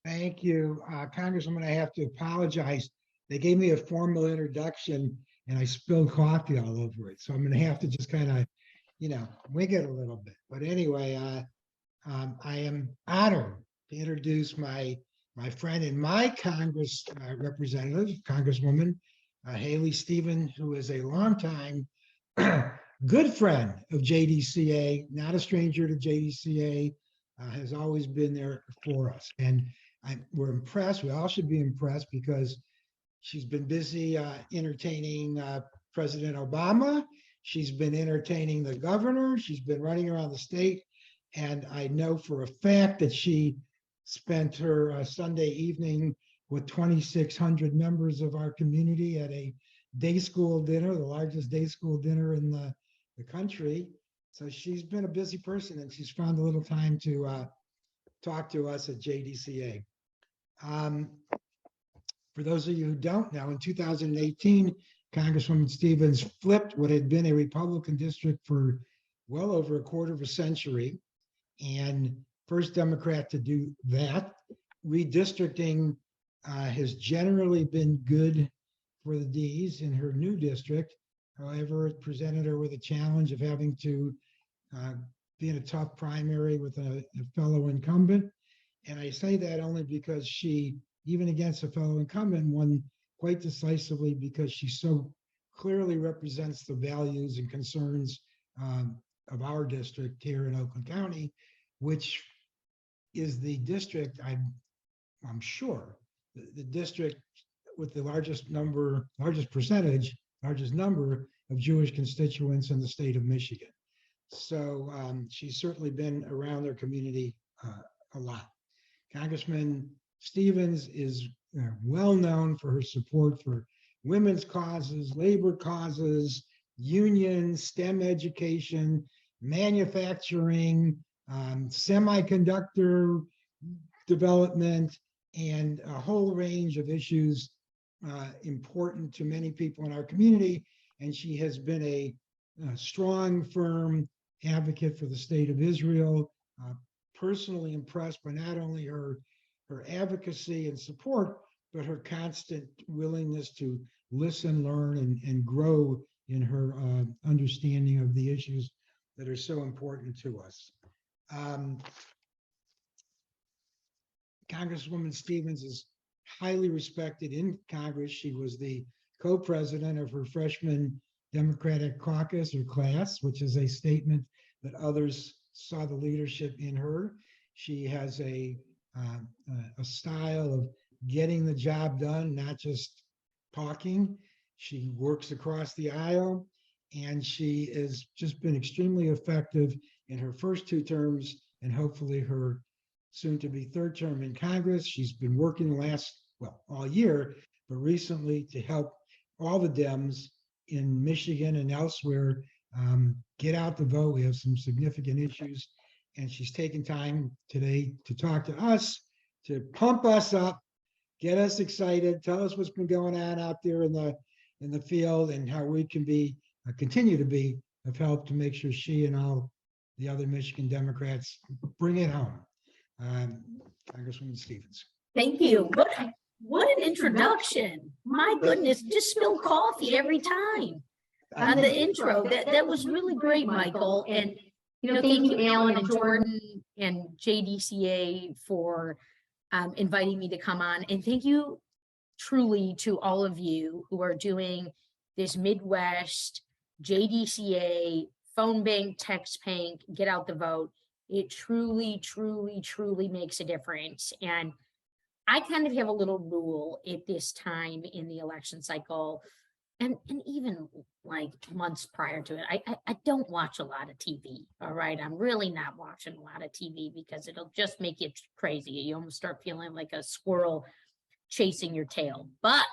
Thank you. Congresswoman, I have to apologize. They gave me a formal introduction and I spilled coffee all over it. So I'm going to have to just kind of, wing it a little bit. But anyway, I am honored to introduce my friend and my Congress representative, Congresswoman Haley Stevens, who is a longtime good friend of JDCA, not a stranger to JDCA, has always been there for us. And we're impressed. We all should be impressed because she's been busy entertaining President Obama. She's been entertaining the governor. She's been running around the state. And I know for a fact that she spent her Sunday evening with 2,600 members of our community at a day school dinner, the largest day school dinner in the country. So she's been a busy person and she's found a little time to talk to us at JDCA. For those of you who don't know, in 2018, Congresswoman Stevens flipped what had been a Republican district for well over a quarter of a century, and first Democrat to do that. Redistricting has generally been good for the Ds in her new district. However, it presented her with a challenge of having to be in a tough primary with a fellow incumbent. And I say that only because she, even against a fellow incumbent, won quite decisively because she so clearly represents the values and concerns of our district here in Oakland County, which is the district, I'm sure, the district with the largest number of Jewish constituents in the state of Michigan. So she's certainly been around their community a lot. Congressman Stevens is well known for her support for women's causes, labor causes, unions, STEM education, manufacturing, semiconductor development, and a whole range of issues important to many people in our community. And she has been a strong, firm advocate for the state of Israel. Personally impressed by not only her advocacy and support, but her constant willingness to listen, learn, and grow in her understanding of the issues that are so important to us. Congresswoman Stevens is highly respected in Congress. She was the co-president of her freshman Democratic caucus or class, which is a statement that others saw the leadership in her. She has a style of getting the job done, not just talking. She works across the aisle, and she has just been extremely effective in her first two terms and hopefully her soon to be third term in Congress. She's been working all year, but recently to help all the Dems in Michigan and elsewhere get out the vote. We have some significant issues, and she's taken time today to talk to us, to pump us up, get us excited, tell us what's been going on out there in the field and how we can continue to be of help to make sure she and all the other Michigan Democrats bring it home. Congresswoman Stevens. Thank you. What an introduction. My goodness, just spill coffee every time on the intro. That was really great, Michael. And, thank you, Alan and Jordan and JDCA for inviting me to come on. And thank you truly to all of you who are doing this Midwest JDCA phone bank, text bank, get out the vote. It truly, truly, truly makes a difference. And I kind of have a little rule at this time in the election cycle, and even like months prior to it, I don't watch a lot of TV. All right. I'm really not watching a lot of TV because it'll just make you crazy. You almost start feeling like a squirrel chasing your tail. But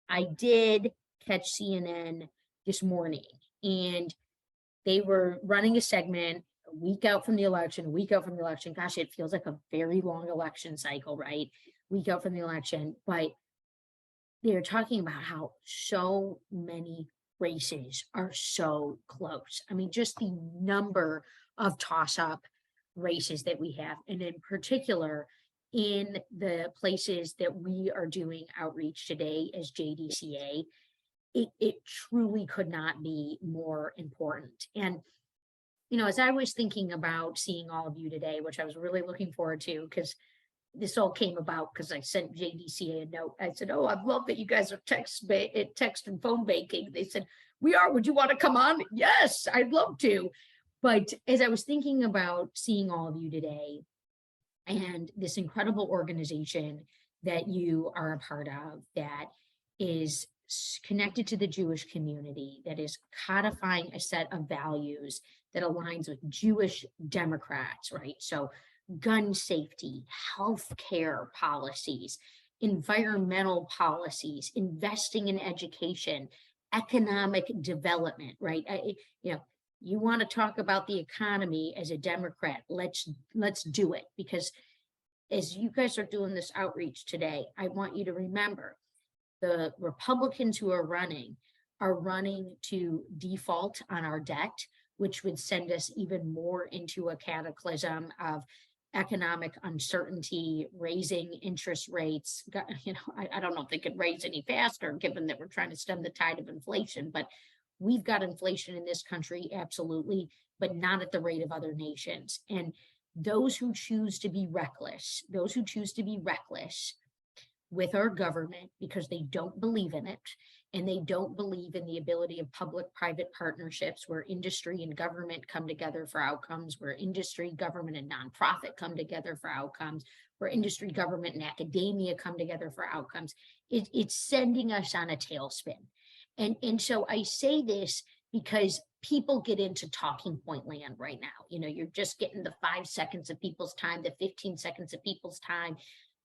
I did catch CNN this morning, and they were running a segment a week out from the election. Gosh, it feels like a very long election cycle, right? Week out from the election, but they're talking about how so many races are so close. I mean, just the number of toss-up races that we have, and in particular, in the places that we are doing outreach today as JDCA, it truly could not be more important. And, you know, as I was thinking about seeing all of you today, which I was really looking forward to, because this all came about because I sent JDCA a note. I said, oh, I love that you guys are text and phone banking. They said, we are, would you want to come on? Yes, I'd love to. But as I was thinking about seeing all of you today and this incredible organization that you are a part of that is connected to the Jewish community, that is codifying a set of values that aligns with Jewish Democrats, right? So gun safety, healthcare policies, environmental policies, investing in education, economic development, right? You know, you want to talk about the economy as a Democrat, let's do it. Because as you guys are doing this outreach today, I want you to remember the Republicans who are running to default on our debt, which would send us even more into a cataclysm of economic uncertainty, raising interest rates. You know, I don't know if they could raise any faster given that we're trying to stem the tide of inflation, but we've got inflation in this country, absolutely, but not at the rate of other nations. And those who choose to be reckless with our government because they don't believe in it, and they don't believe in the ability of public-private partnerships where industry and government come together for outcomes, where industry, government, and nonprofit come together for outcomes, where industry, government, and academia come together for outcomes. It's sending us on a tailspin. And so I say this because people get into talking point land right now. You know, you're just getting the 5 seconds of people's time, the 15 seconds of people's time.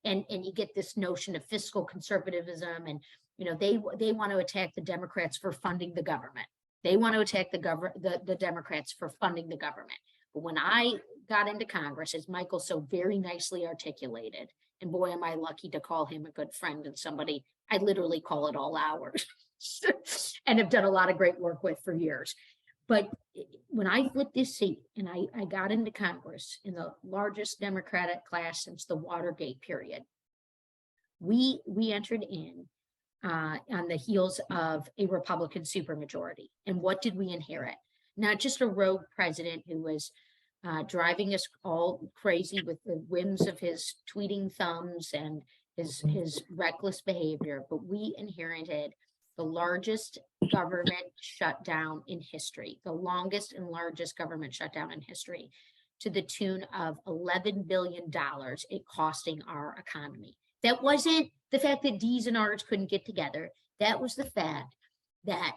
And you get this notion of fiscal conservatism, and you know they want to attack the Democrats for funding the government. They want to attack the Democrats for funding the government. But when I got into Congress, as Michael so very nicely articulated, and boy, am I lucky to call him a good friend and somebody I literally call at all hours, and have done a lot of great work with for years. But when I flipped this seat and I got into Congress in the largest Democratic class since the Watergate period, we entered in on the heels of a Republican supermajority. And what did we inherit? Not just a rogue president who was driving us all crazy with the whims of his tweeting thumbs and his reckless behavior, but we inherited the largest government shutdown in history, the longest and largest government shutdown in history, to the tune of $11 billion, it costing our economy. That wasn't the fact that D's and R's couldn't get together. That was the fact that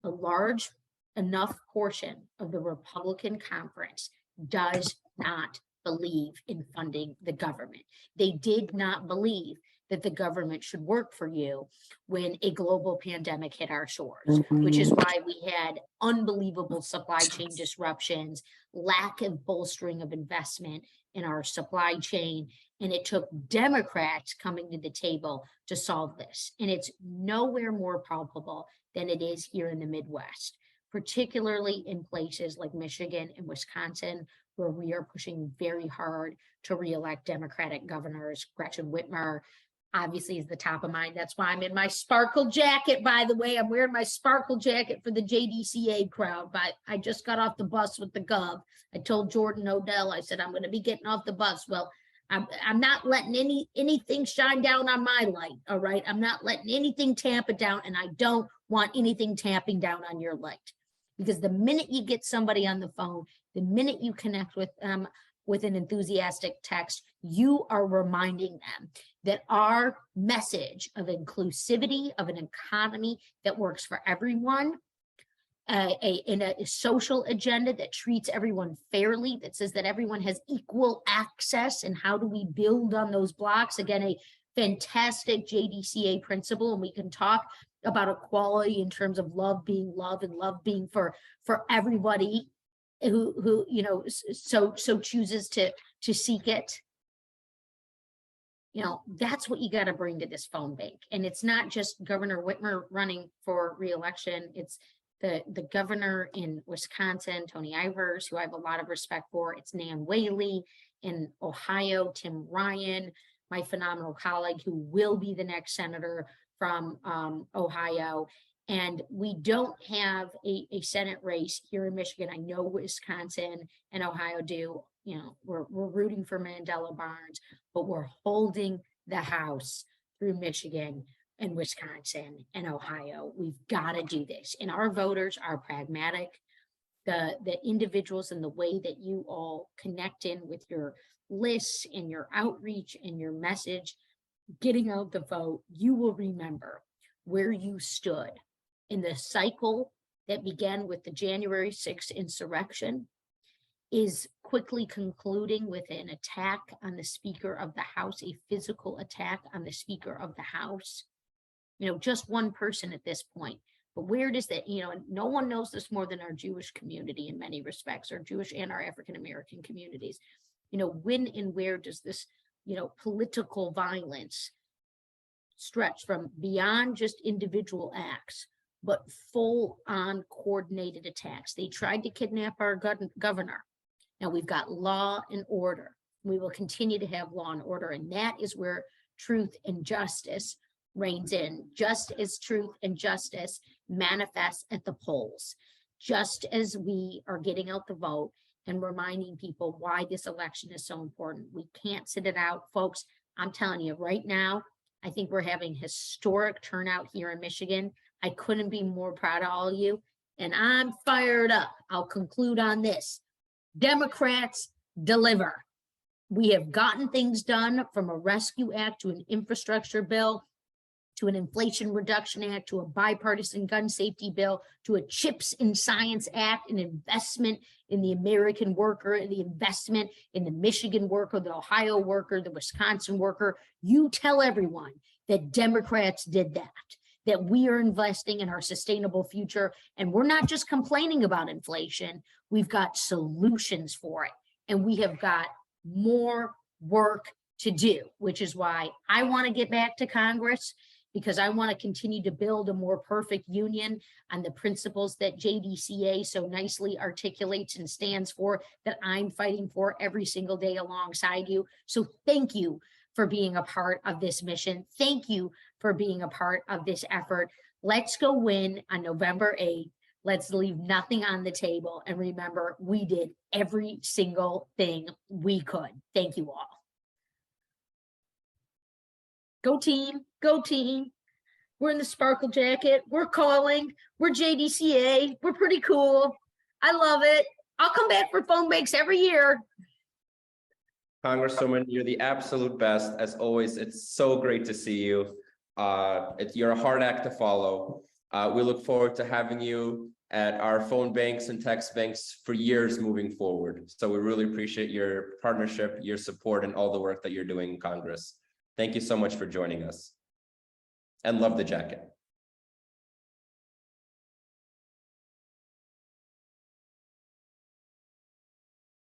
a large enough portion of the Republican conference does not believe in funding the government. They did not believe that the government should work for you when a global pandemic hit our shores, which is why we had unbelievable supply chain disruptions, lack of bolstering of investment in our supply chain. And it took Democrats coming to the table to solve this. And it's nowhere more palpable than it is here in the Midwest, particularly in places like Michigan and Wisconsin, where we are pushing very hard to reelect Democratic governors. Gretchen Whitmer obviously is the top of mind. That's why I'm in my sparkle jacket, by the way. I'm wearing my sparkle jacket for the JDCA crowd, but I just got off the bus with the Gov. I told Jordan Odell, I said, I'm going to be getting off the bus. Well, I'm not letting anything shine down on my light, all right? I'm not letting anything tamp it down, and I don't want anything tamping down on your light. Because the minute you get somebody on the phone, the minute you connect with them with an enthusiastic text, you are reminding them that our message of inclusivity, of an economy that works for everyone, in a social agenda that treats everyone fairly, that says that everyone has equal access, and how do we build on those blocks? Again, a fantastic JDCA principle, and we can talk about equality in terms of love being love and love being for everybody who you know so chooses to seek it. You know, that's what you got to bring to this phone bank. And it's not just Governor Whitmer running for re-election. It's the governor in Wisconsin, Tony Ivers, who I have a lot of respect for. It's Nan Whaley in Ohio, Tim Ryan, my phenomenal colleague who will be the next senator from Ohio. And we don't have a Senate race here in Michigan. I know Wisconsin and Ohio do. You know, we're rooting for Mandela Barnes, but we're holding the House through Michigan and Wisconsin and Ohio. We've got to do this. And our voters are pragmatic. The individuals and the way that you all connect in with your lists and your outreach and your message, getting out the vote, you will remember where you stood in the cycle that began with the January 6th insurrection is quickly concluding with an attack on the Speaker of the House, a physical attack on the Speaker of the House. You know, just one person at this point. But where does that, you know, and no one knows this more than our Jewish community in many respects, our Jewish and our African-American communities. You know, when and where does this, you know, political violence stretch from beyond just individual acts, but full on coordinated attacks? They tried to kidnap our governor. Now we've got law and order. We will continue to have law and order. And that is where truth and justice reigns in, just as truth and justice manifests at the polls, just as we are getting out the vote and reminding people why this election is so important. We can't sit it out, folks. I'm telling you right now, I think we're having historic turnout here in Michigan. I couldn't be more proud of all of you, and I'm fired up. I'll conclude on this. Democrats deliver. We have gotten things done, from a Rescue Act to an infrastructure bill, to an Inflation Reduction Act, to a bipartisan gun safety bill, to a CHIPS and Science Act, an investment in the American worker, the investment in the Michigan worker, the Ohio worker, the Wisconsin worker. You tell everyone that Democrats did that we are investing in our sustainable future. And we're not just complaining about inflation, we've got solutions for it. And we have got more work to do, which is why I want to get back to Congress, because I want to continue to build a more perfect union on the principles that JDCA so nicely articulates and stands for, that I'm fighting for every single day alongside you. So thank you for being a part of this mission. Thank you for being a part of this effort. Let's go win on November 8th. Let's leave nothing on the table. And remember, we did every single thing we could. Thank you all. Go team, go team. We're in the sparkle jacket. We're calling. We're JDCA. We're pretty cool. I love it. I'll come back for phone banks every year. Congresswoman, you're the absolute best. As always, it's so great to see you. You're a hard act to follow. We look forward to having you at our phone banks and text banks for years moving forward. So we really appreciate your partnership, your support, and all the work that you're doing in Congress. Thank you so much for joining us. And love the jacket.